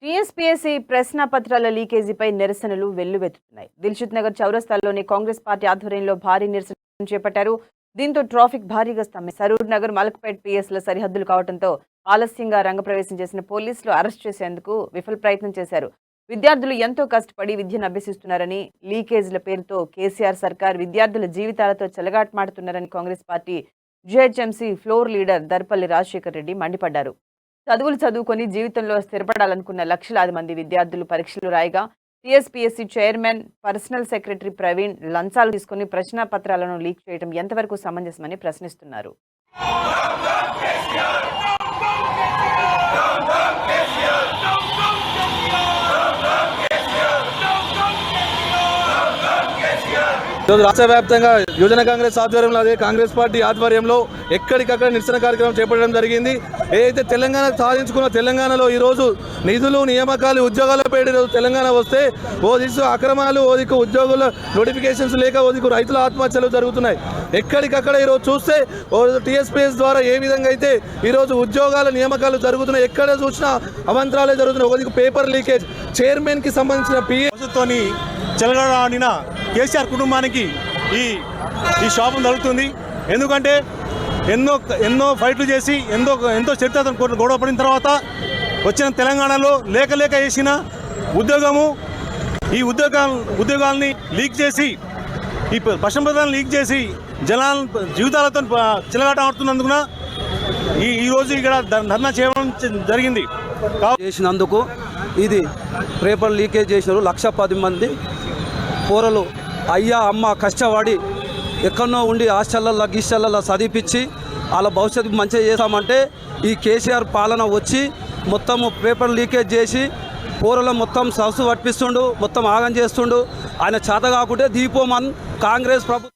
TSPSC ప్రశ్నపత్రాల లీకేజీపై నిరసనలు వెల్లువెత్తుతున్నాయి. Dilsukh Nagar చౌరస్తాలోని Congress party ఆధ్వర్యంలో భారీ నిరసన చేపట్టారు. దీంతో ట్రాఫిక్ భారీగా స్తంభించింది. సరూర్ నగర్, మలక్పేట్ పిఎస్ల సరిహద్దులు కావడంతో ఆలస్యంగా రంగప్రవేశం చేసిన పోలీసులు అరెస్ట్ చేసేందుకు విఫల ప్రయత్నం చేశారు. విద్యార్థులు ఎంతో కష్టపడి విద్యను అభ్యసిస్తున్నారని, లీకేజీల పేరుతో కేసీఆర్ సర్కార్ విద్యార్థుల జీవితాలతో చెలగాటమాడుతున్నారని Congress party GHMC floor leader Darpalli Rajasekhar Reddy మండిపడ్డారు. చదువులు చదువుకొని జీవితంలో స్థిరపడాలనుకున్న లక్షలాది మంది విద్యార్థులు పరీక్షలు రాయగా TSPSC chairman, personal secretary Praveen లంచాలు తీసుకుని ప్రశ్నపత్రాలను లీక్ చేయడం ఎంతవరకు సమంజసమని ప్రశ్నిస్తున్నారు. రాష్ట్ర వ్యాప్తంగా యువజన కాంగ్రెస్ ఆధ్వర్యంలో అదే కాంగ్రెస్ పార్టీ ఆధ్వర్యంలో ఎక్కడికక్కడ నిరసన కార్యక్రమం చేపట్టడం జరిగింది. ఏదైతే తెలంగాణ సాధించుకున్న తెలంగాణలో ఈరోజు నిధులు, నియామకాలు, ఉద్యోగాల పేరు తెలంగాణ వస్తే ఓ దిక్కు అక్రమాలు, ఓ దిక్కు ఉద్యోగుల నోటిఫికేషన్స్ లేక, ఓ దిక్కు రైతుల ఆత్మహత్యలు జరుగుతున్నాయి. ఎక్కడికక్కడ ఈరోజు చూస్తే టీఎస్పీఎస్ ద్వారా ఏ విధంగా అయితే ఈరోజు ఉద్యోగాల నియామకాలు జరుగుతున్నాయి, ఎక్కడ చూసినా అవంతరాలే జరుగుతున్నాయి. ఒక దిక్కు పేపర్ లీకేజ్, చైర్మన్కి సంబంధించిన పిఏతోని చెలగాడిన కేసీఆర్ కుటుంబానికి ఈ శాపం తగులుతుంది. ఎందుకంటే ఎన్నో ఫైట్లు చేసి ఎంతో చరిత్ర గొడవ పడిన తర్వాత వచ్చిన తెలంగాణలో లేక వేసిన ఉద్యోగము, ఈ ఉద్యోగాల్ని లీక్ చేసి, ఈ ప్రశ్నపత్రాలను లీక్ చేసి జనాల జీవితాలతో చెలగాట ఆడుతున్నందున ఈరోజు ఇక్కడ ధర్నా చేయడం జరిగింది. చేసినందుకు ఇది పేపర్ లీకేజ్ చేసినారు. 110 మంది పోరలు అయ్యా అమ్మ కష్టపడి ఎక్కడో ఉండి హాస్టళ్ళల్లో గీస్టళ్ళల్లో చదివిపించి వాళ్ళ భవిష్యత్తు మంచిగా చేస్తామంటే ఈ కేసీఆర్ పాలన వచ్చి మొత్తము పేపర్ లీకేజ్ చేసి పోరలు మొత్తం సౌసు పట్టిస్తుండు, మొత్తం ఆగం చేస్తుండు. ఆయన చేత కాకుంటే దీపోమన్ కాంగ్రెస్ ప్రభుత్వం